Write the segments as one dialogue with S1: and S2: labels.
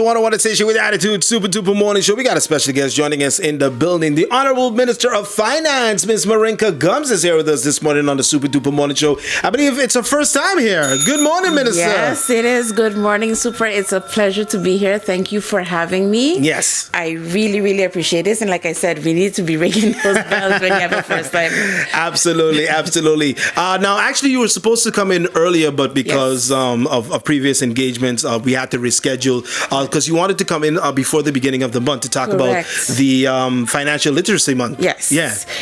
S1: 101 Station with Attitude, Super Duper Morning Show. We got a special guest joining us in the building. The Honorable Minister of Finance, Ms. Marinka Gumbs, is here with us this morning on the Super Duper Morning Show. I believe it's her first time here. Good morning, Minister.
S2: Yes, it is. Good morning, Super. It's a pleasure to be here. Thank you for having me.
S1: Yes.
S2: I really, really appreciate this. And like I said, we need to be ringing those bells when you have a first time.
S1: Absolutely, absolutely. Now, actually, you were supposed to come in earlier, but because of previous engagements, we had to reschedule because you wanted to come in before the beginning of the month to talk about the Financial Literacy Month.
S2: Yes.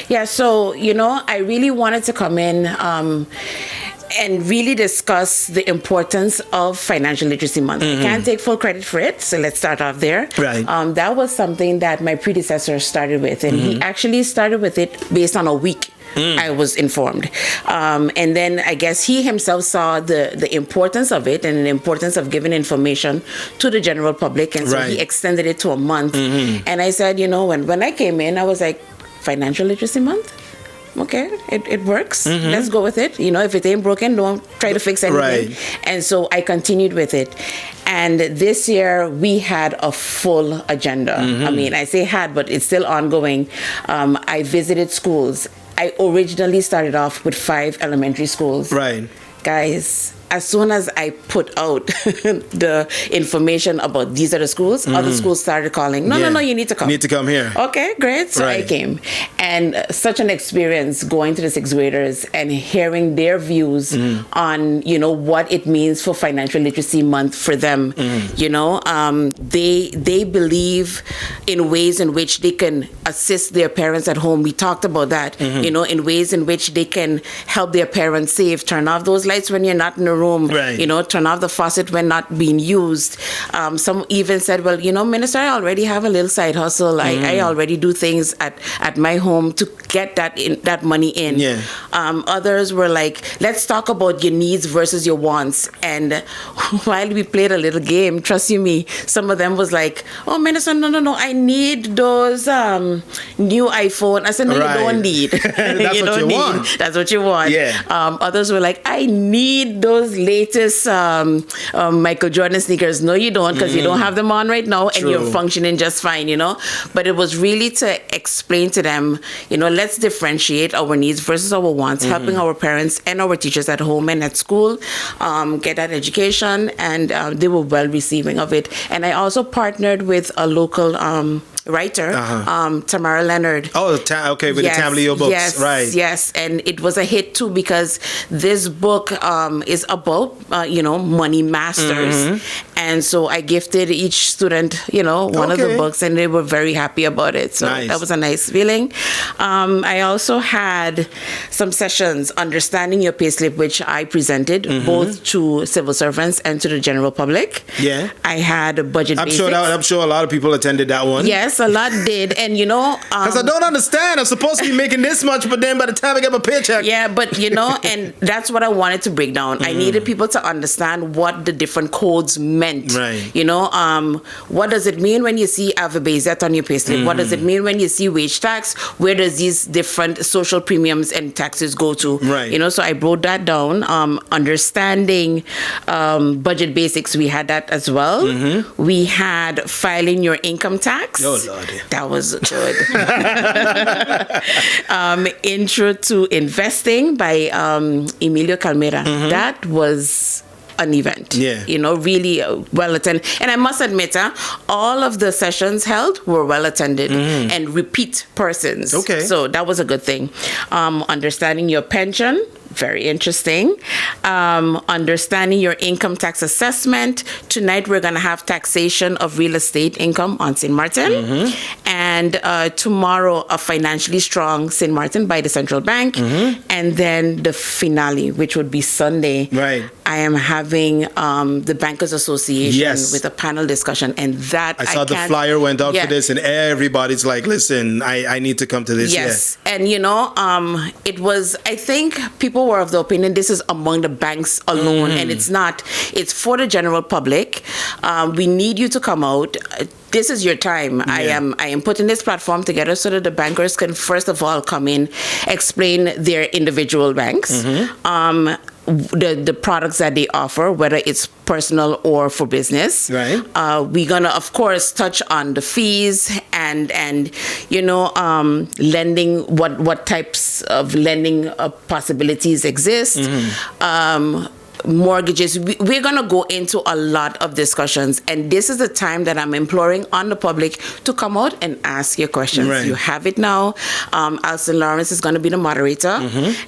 S1: Yeah.
S2: So, I really wanted to come in and really discuss the importance of Financial Literacy Month. I can't take full credit for it, so let's start off there.
S1: Right.
S2: That was something that my predecessor started with, and he actually started with it based on a week. I was informed. And then I guess he himself saw the importance of it and the importance of giving information to the general public. And so he extended it to a month. And I said, when I came in, I was like, Financial Literacy Month? Okay, it works. Let's go with it. If it ain't broken, don't try to fix anything.
S1: Right.
S2: And so I continued with it. And this year we had a full agenda. I mean, I say had, but it's still ongoing. I visited schools. I originally started off with 5 elementary schools.
S1: Right.
S2: Guys, as soon as I put out the information about these are the schools, other schools started calling. No, you need to come.
S1: Need to come here.
S2: Okay, great. So I came. And such an experience going to the 6th graders and hearing their views on, what it means for Financial Literacy Month for them. They believe in ways in which they can assist their parents at home. We talked about that, in ways in which they can help their parents save, turn off those lights when you're not in the room, turn off the faucet when not being used. Some even said, well, Minister, I already have a little side hustle. I already do things at my home to get that money in. Yeah. Others were like, let's talk about your needs versus your wants. And while we played a little game, trust you me, some of them was like, oh, Minister, no, I need those new iPhone. I said, no, you don't need.
S1: That's what you want.
S2: That's what you want.
S1: Yeah.
S2: Others were like, I need those latest Michael Jordan sneakers. No, you don't, because you don't have them on right now, and you're functioning just fine, But it was really to explain to them, let's differentiate our needs versus our wants, helping our parents and our teachers at home and at school get that education, and they were well receiving of it. And I also partnered with a local writer, Tamara Leonard.
S1: Oh, with the Tamleo books.
S2: Yes,
S1: right.
S2: Yes, and it was a hit too because this book is about, money masters. And so I gifted each student, one of the books, and they were very happy about it. So that was a nice feeling. I also had some sessions, Understanding Your Payslip, which I presented both to civil servants and to the general public. Yeah. I had a budget basics.
S1: I'm sure a lot of people attended that one.
S2: Yes, a lot did. And,
S1: because I don't understand. I'm supposed to be making this much, but then by the time I get my paycheck.
S2: Yeah, but, and that's what I wanted to break down. I needed people to understand what the different codes meant.
S1: Right.
S2: What does it mean when you see Avabazet on your payslip? What does it mean when you see wage tax? Where does these different social premiums and taxes go to?
S1: Right.
S2: So I wrote that down. Understanding budget basics, we had that as well. We had filing your income tax.
S1: Oh, Lord.
S2: That was good. Intro to Investing by Emilio Calmera. That was an event.
S1: Yeah.
S2: Really well attended. And I must admit, all of the sessions held were well attended and repeat persons.
S1: Okay.
S2: So that was a good thing. Understanding your pension. Very interesting. Understanding your income tax assessment. Tonight we're going to have taxation of real estate income on St.Maarten. And tomorrow a financially strong St.Maarten by the central bank. And then the finale, which would be Sunday.
S1: Right.
S2: I am having the Bankers Association with a panel discussion, and that
S1: I saw the flyer went out for this, and everybody's like, listen, I need to come to this.
S2: Yes. And it was, I think people were of the opinion this is among the banks alone, and it's not. It's for the general public. We need you to come out. This is your time. Yeah. I am putting this platform together so that the bankers can first of all come in, explain their individual banks. the products that they offer, whether it's personal or for business.
S1: Right.
S2: We're gonna, of course, touch on the fees and lending. What types of lending possibilities exist. Mortgages. We're going to go into a lot of discussions, and this is the time that I'm imploring on the public to come out and ask your questions.
S1: Right.
S2: You have it now. Alston Lawrence is going to be the moderator,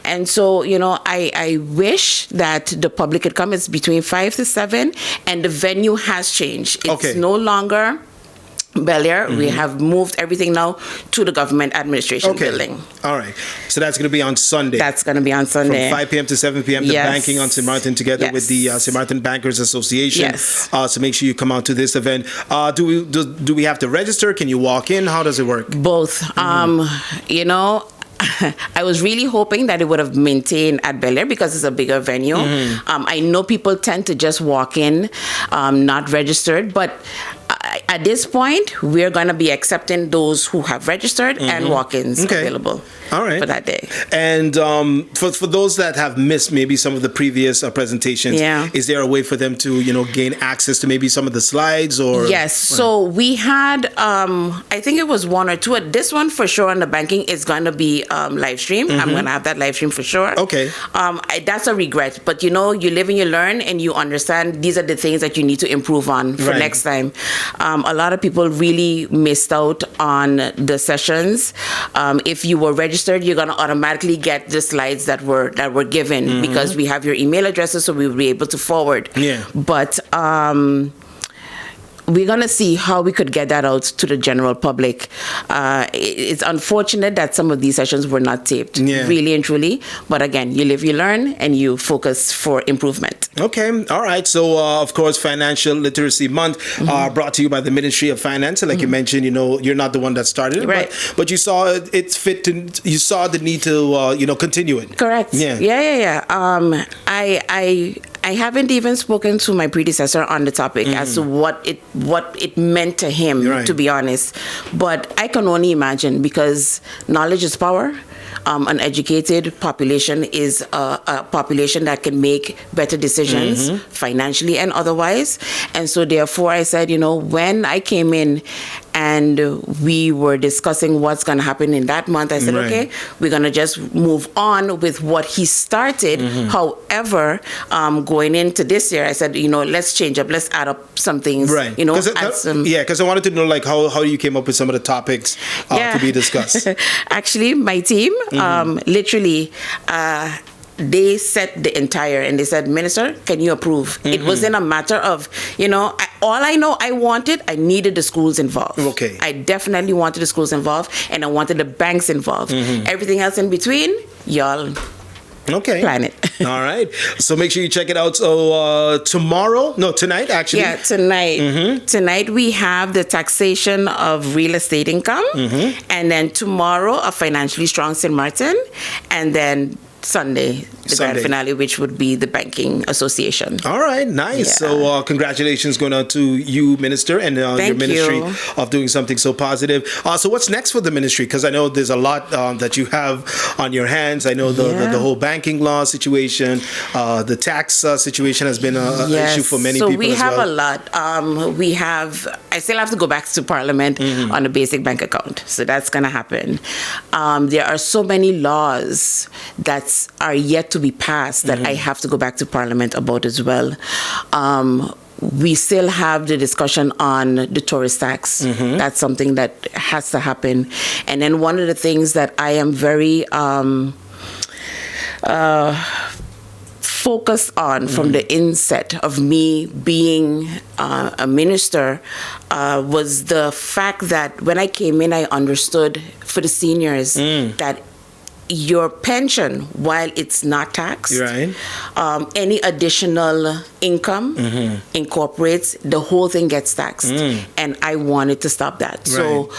S2: and so I wish that the public could come. It's between 5 to 7, and the venue has changed. It's no longer Bel Air. We have moved everything now to the government administration building.
S1: All right. So that's going to be on Sunday.
S2: That's going to be on Sunday.
S1: From 5 p.m. to 7 p.m. The banking on St.Maarten together with the St.Maarten Bankers Association.
S2: Yes.
S1: So make sure you come out to this event. Do we have to register? Can you walk in? How does it work?
S2: Both. I was really hoping that it would have maintained at Bel Air because it's a bigger venue. I know people tend to just walk in, not registered, but at this point, we're going to be accepting those who have registered and walk-ins available for that day.
S1: And for those that have missed maybe some of the previous presentations, is there a way for them to, gain access to maybe some of the slides? Or
S2: Yes. So we had, I think it was 1 or 2. This one for sure on the banking is going to be live stream. I'm going to have that live stream for sure.
S1: Okay.
S2: That's a regret. But, you live and you learn and you understand these are the things that you need to improve on for next time. A lot of people really missed out on the sessions. If you were registered, you're going to automatically get the slides that were given because we have your email addresses, so we'll be able to forward.
S1: Yeah.
S2: But we're going to see how we could get that out to the general public. It's unfortunate that some of these sessions were not taped, really and truly. But again, you live, you learn, and you focus for improvement.
S1: Okay. All right. So, of course, Financial Literacy Month brought to you by the Ministry of Finance. And like you mentioned, you're not the one that started it,
S2: right.
S1: but you saw it's fit to, you saw the need to, continue it.
S2: Correct. Yeah. I haven't even spoken to my predecessor on the topic as to what it meant to him, to be honest. But I can only imagine because knowledge is power. An educated population is a population that can make better decisions financially and otherwise. And so therefore I said, when I came in and we were discussing what's going to happen in that month, I said, okay, we're going to just move on with what he started. However, going into this year, I said, let's change up, let's add up some things,
S1: add some... Yeah, because I wanted to know, how you came up with some of the topics to be discussed.
S2: Actually, my team, literally... they set the entire, and they said, Minister, can you approve? It wasn't a matter of, all I know I needed the schools involved.
S1: Okay.
S2: I definitely wanted the schools involved, and I wanted the banks involved. Everything else in between, y'all plan it.
S1: All right. So make sure you check it out. So tonight, actually.
S2: Yeah, tonight. Tonight we have the taxation of real estate income, and then tomorrow a financially strong St.Maarten, and then Sunday, the grand finale, which would be the Banking Association.
S1: All right, nice. Yeah. So congratulations going out to you, Minister, and your ministry of doing something so positive. So what's next for the ministry? Because I know there's a lot that you have on your hands. I know the whole banking law situation, the tax situation has been an issue for many people as well. So
S2: we have a lot. I still have to go back to Parliament on a basic bank account. So that's going to happen. There are so many laws that are yet to be passed that I have to go back to Parliament about as well. We still have the discussion on the tourist tax. That's something that has to happen. And then one of the things that I am very focused on from the inset of me being a minister was the fact that when I came in, I understood for the seniors that your pension, while it's not taxed, any additional income incorporates, the whole thing gets taxed. And I wanted to stop that. So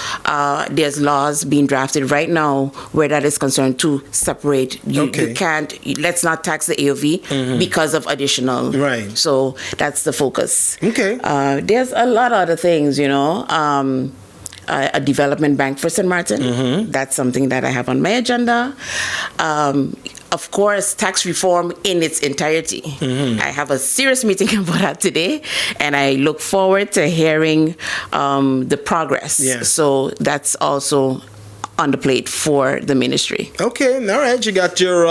S2: there's laws being drafted right now where that is concerned to separate. You can't, let's not tax the AOV because of additional. So that's the focus. There's a lot of other things, a development bank for St. Maarten. That's something that I have on my agenda. Of course, tax reform in its entirety. I have a serious meeting about that today, and I look forward to hearing the progress.
S1: Yeah.
S2: So that's also on the plate for the ministry.
S1: Okay, all right. You got your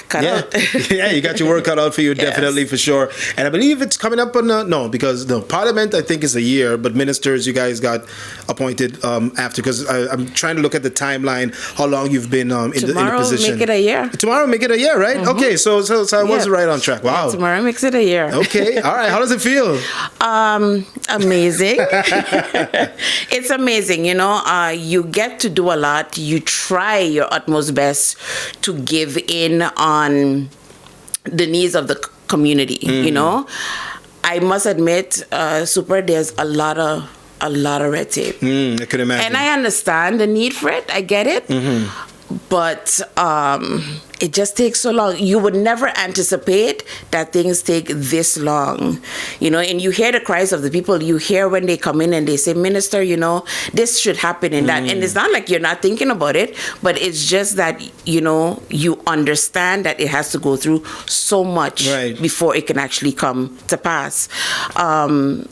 S2: cut out.
S1: Yeah, you got your work cut out for you,
S2: Yes.
S1: definitely, for sure. And I believe it's coming up on no, because the Parliament I think is a year, but ministers you guys got appointed after. Because I'm trying to look at the timeline, how long you've been in the position.
S2: Make it a year.
S1: Tomorrow make it a year, right? Okay, so I was right on track. Wow.
S2: Yeah, tomorrow makes it a year.
S1: Okay, all right. How does it feel?
S2: Amazing. It's amazing, you get to do a lot. You try your utmost best to give in on the needs of the community, I must admit, Super, there's a lot of red tape.
S1: I could imagine.
S2: And I understand the need for it. I get it. But it just takes so long. You would never anticipate that things take this long, and you hear the cries of the people. You hear when they come in and they say, Minister, this should happen and that. And it's not like you're not thinking about it, but it's just that, you understand that it has to go through so much before it can actually come to pass. And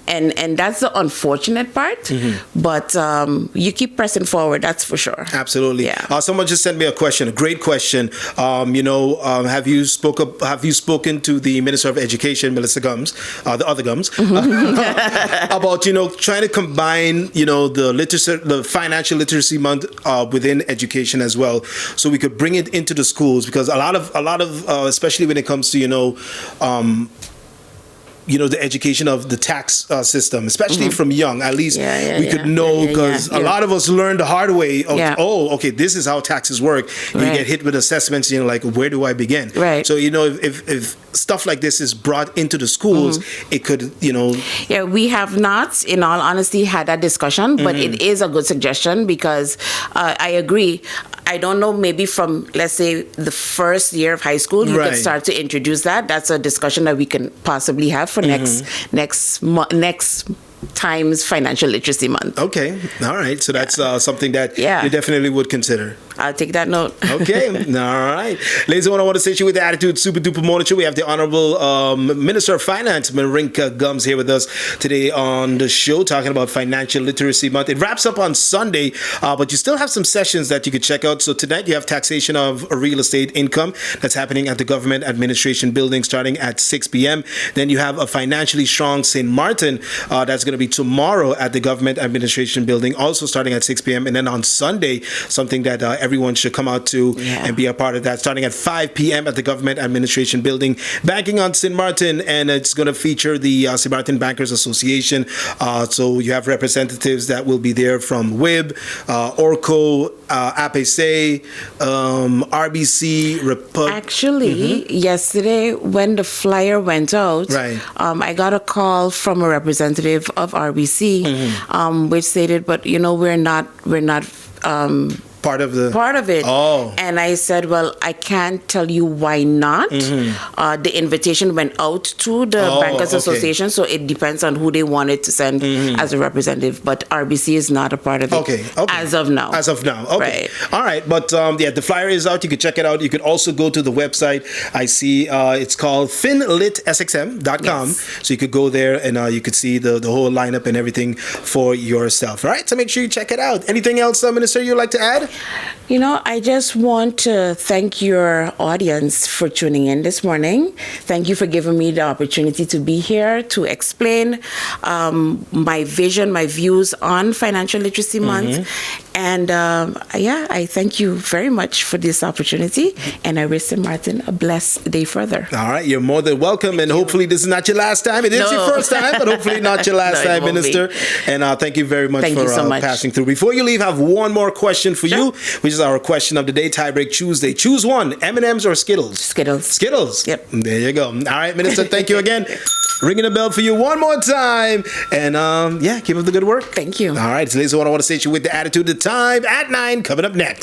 S2: that's the unfortunate part, but you keep pressing forward, that's for sure.
S1: Absolutely.
S2: Yeah.
S1: Someone just sent me a question, a great question. Have you spoken to the Minister of Education, Melissa Gumbs, the other Gumbs, about trying to combine the financial literacy month within education as well, so we could bring it into the schools, because a lot of especially when it comes to the education of the tax system, especially from young, at least we could know, because a lot of us learned the hard way. Okay, this is how taxes work. You get hit with assessments, like, where do I begin? Right. So, if stuff like this is brought into the schools, it could,
S2: Yeah, we have not, in all honesty, had that discussion, but it is a good suggestion, because I agree. I don't know, maybe from, let's say, the first year of high school, you could start to introduce that. That's a discussion that we can possibly have for next time's financial literacy month.
S1: Okay, all right. So that's something that you definitely would consider.
S2: I'll take that note.
S1: Okay, all right. Ladies and gentlemen, I want to say to you with the Attitude Super Duper Morning Show, we have the Honorable Minister of Finance, Marinka Gumbs, here with us today on the show, talking about Financial Literacy Month. It wraps up on Sunday, but you still have some sessions that you could check out. So tonight you have taxation of real estate income that's happening at the Government Administration Building starting at 6 p.m. Then you have a financially strong St.Maarten that's going to be tomorrow at the Government Administration Building, also starting at 6 p.m. And then on Sunday, something that everyone should come out to and be a part of that, starting at 5 p.m. at the Government Administration Building, banking on St.Maarten, and it's going to feature the St.Maarten Bankers Association. So you have representatives that will be there from WIB, Orco, APC, RBC,
S2: Actually, yesterday when the flyer went out, I got a call from a representative of RBC, which stated, but we're not part of it. Oh. And I said, well, I can't tell you why not. The invitation went out to the Bankers Association, so it depends on who they wanted to send as a representative. But RBC is not a part of it as of now.
S1: As of now. Okay. All right. But the flyer is out. You can check it out. You can also go to the website. I see it's called finlitsxm.com. So you could go there and you could see the whole lineup and everything for yourself. All right. So make sure you check it out. Anything else, Minister, you'd like to add?
S2: I just want to thank your audience for tuning in this morning. Thank you for giving me the opportunity to be here to explain my vision, my views on Financial Literacy Month. And I thank you very much for this opportunity, and I wish St.Maarten a blessed day further.
S1: All right, you're more than welcome, and hopefully this is not your last time. It is your first time, but hopefully not your last time, Minister. And thank you very much for passing through. Before you leave, I have one more question for you, which is our question of the day, Tiebreak Tuesday. Choose one, M&M's or Skittles? Skittles. Yep. There you go. All right, Minister, thank you again. Ringing the bell for you one more time. And keep up the good work.
S2: Thank you.
S1: All right, so this is what I want to say to you with the Attitude. The time at 9 coming up next.